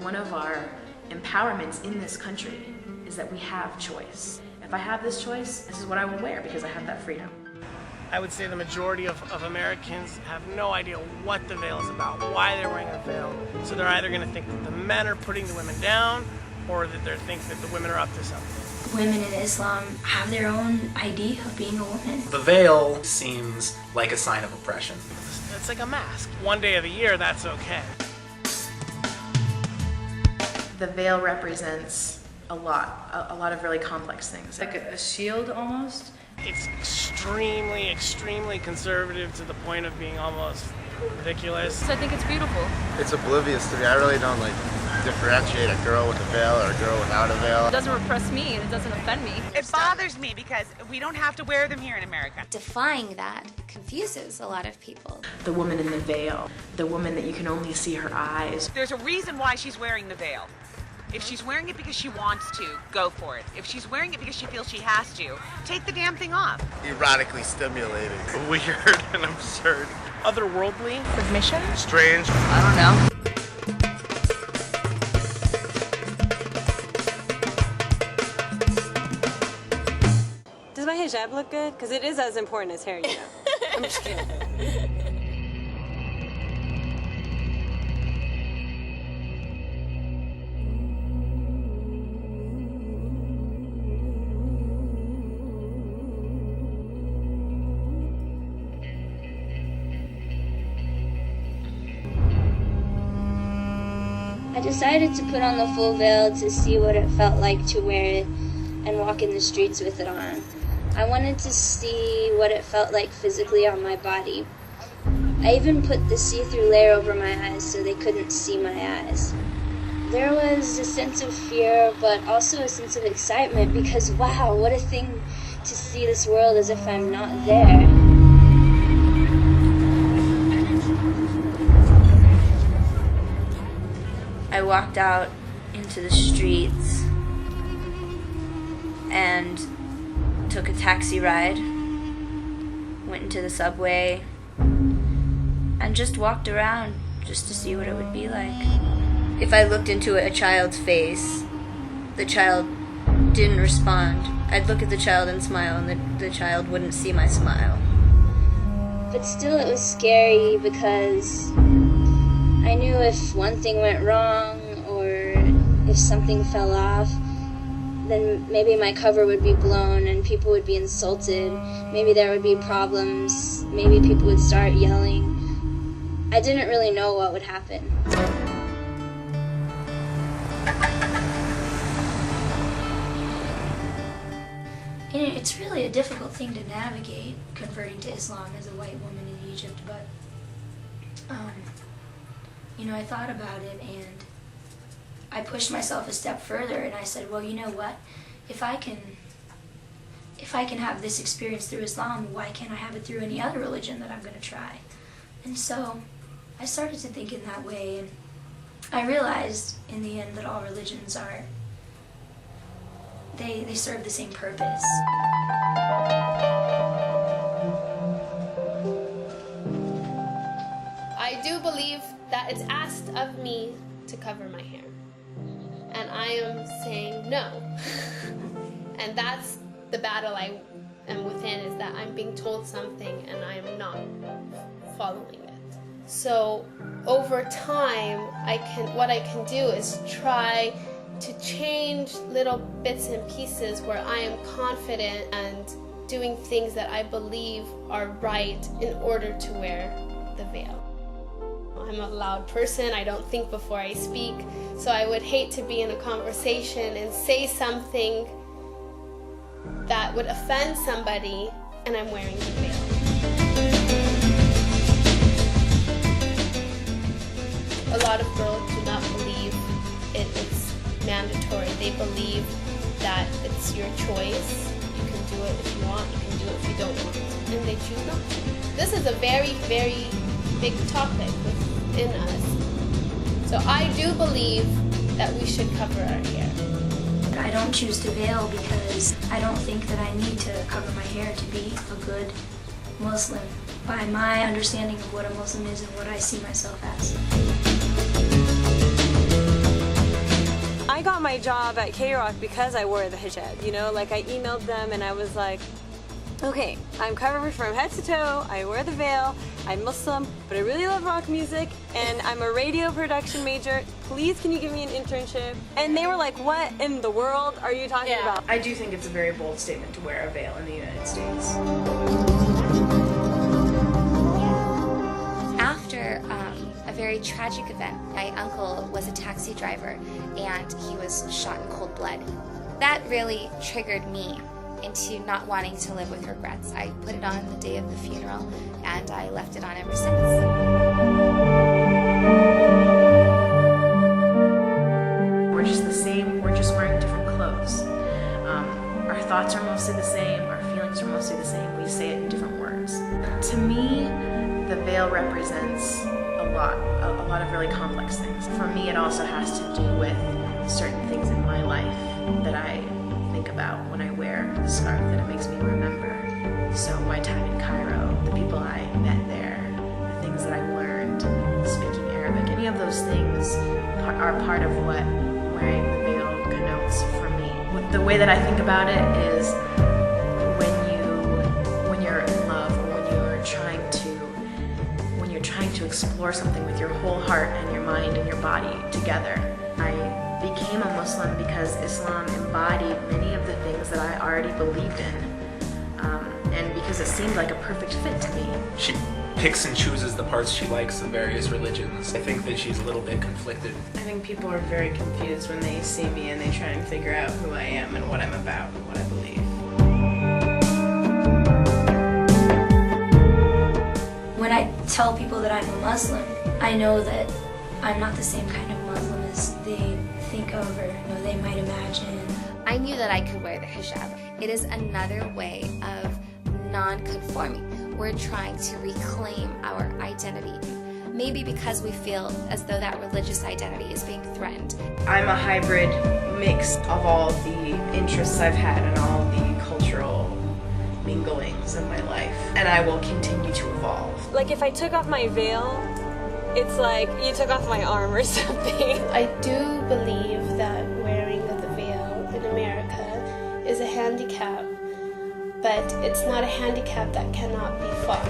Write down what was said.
one of our empowerments in this country is that we have choice. If I have this choice, this is what I will wear because I have that freedom. I would say the majority of Americans have no idea what the veil is about, why they're wearing a veil. So they're either going to think that the men are putting the women down, or that they think that the women are up to something. Women in Islam have their own idea of being a woman. The veil seems like a sign of oppression. It's like a mask. One day of the year, that's okay. The veil represents a lot of really complex things. Like a shield almost? It's extremely, extremely conservative to the point of being almost ridiculous. So I think it's beautiful. It's oblivious to me. I really don't differentiate a girl with a veil or a girl without a veil. It doesn't repress me and it doesn't offend me. It bothers me because we don't have to wear them here in America. Defying that confuses a lot of people. The woman in the veil, the woman that you can only see her eyes. There's a reason why she's wearing the veil. If she's wearing it because she wants to, go for it. If she's wearing it because she feels she has to, take the damn thing off. Erotically stimulating. Weird and absurd. Otherworldly. Submission? Strange. I don't know. Does my hijab look good? Because it is as important as hair, you know. I'm just kidding. I decided to put on the full veil to see what it felt like to wear it and walk in the streets with it on. I wanted to see what it felt like physically on my body. I even put the see-through layer over my eyes so they couldn't see my eyes. There was a sense of fear, but also a sense of excitement because, wow, what a thing to see this world as if I'm not there. I walked out into the streets and took a taxi ride, went into the subway, and just walked around just to see what it would be like. If I looked into a child's face, the child didn't respond. I'd look at the child and smile, and the child wouldn't see my smile. But still it was scary because I knew if one thing went wrong or if something fell off, then maybe my cover would be blown and people would be insulted. Maybe there would be problems. Maybe people would start yelling. I didn't really know what would happen. It's really a difficult thing to navigate, converting to Islam as a white woman in Egypt, but I thought about it and I pushed myself a step further and I said, well, you know what? If I can have this experience through Islam, why can't I have it through any other religion that I'm going to try? And so I started to think in that way, and I realized in the end that all religions they serve the same purpose. I do believe that it's asked of me to cover my hair. And I am saying no. And that's the battle I am within, is that I'm being told something and I am not following it. So over time, what I can do is try to change little bits and pieces where I am confident and doing things that I believe are right in order to wear the veil. I'm a loud person, I don't think before I speak, so I would hate to be in a conversation and say something that would offend somebody and I'm wearing the veil. A lot of girls do not believe it is mandatory. They believe that it's your choice. You can do it if you want, you can do it if you don't want, and they choose not to. This is a very, very big topic within us. So I do believe that we should cover our hair. I don't choose to veil because I don't think that I need to cover my hair to be a good Muslim by my understanding of what a Muslim is and what I see myself as. I got my job at K-Rock because I wore the hijab, you know? Like, I emailed them and I was like, okay, I'm covered from head to toe, I wear the veil, I'm Muslim, but I really love rock music, and I'm a radio production major. Please, can you give me an internship? And they were like, what in the world are you talking about? I do think it's a very bold statement to wear a veil in the United States. After a very tragic event, my uncle was a taxi driver and he was shot in cold blood. That really triggered me into not wanting to live with regrets. I put it on the day of the funeral and I left it on ever since. We're just the same, we're just wearing different clothes. Our thoughts are mostly the same, our feelings are mostly the same, we say it in different words. To me, the veil represents a lot of really complex things. For me, it also has to do with certain things in my life that I think about when I wear the scarf, that it makes me remember. So my time in Cairo, the people I met there, the things that I learned, speaking Arabic, any of those things are part of what wearing the veil connotes for me. The way that I think about it is when you're in love, or when you're trying to explore something with your whole heart and your mind and your body together. I became a Muslim because Islam embodied many of the things that I already believed in, and because it seemed like a perfect fit to me. She picks and chooses the parts she likes of various religions. I think that she's a little bit conflicted. I think people are very confused when they see me and they try and figure out who I am and what I'm about and what I believe. When I tell people that I'm a Muslim, I know that I'm not the same kind of Muslim as they think of or they might imagine. I knew that I could wear the hijab. It is another way of non-conforming. We're trying to reclaim our identity. Maybe because we feel as though that religious identity is being threatened. I'm a hybrid mix of all the interests I've had and all the cultural minglings in my life, and I will continue to evolve. Like, if I took off my veil, it's like you took off my arm or something. I do believe that wearing the veil in America is a handicap, but it's not a handicap that cannot be fought.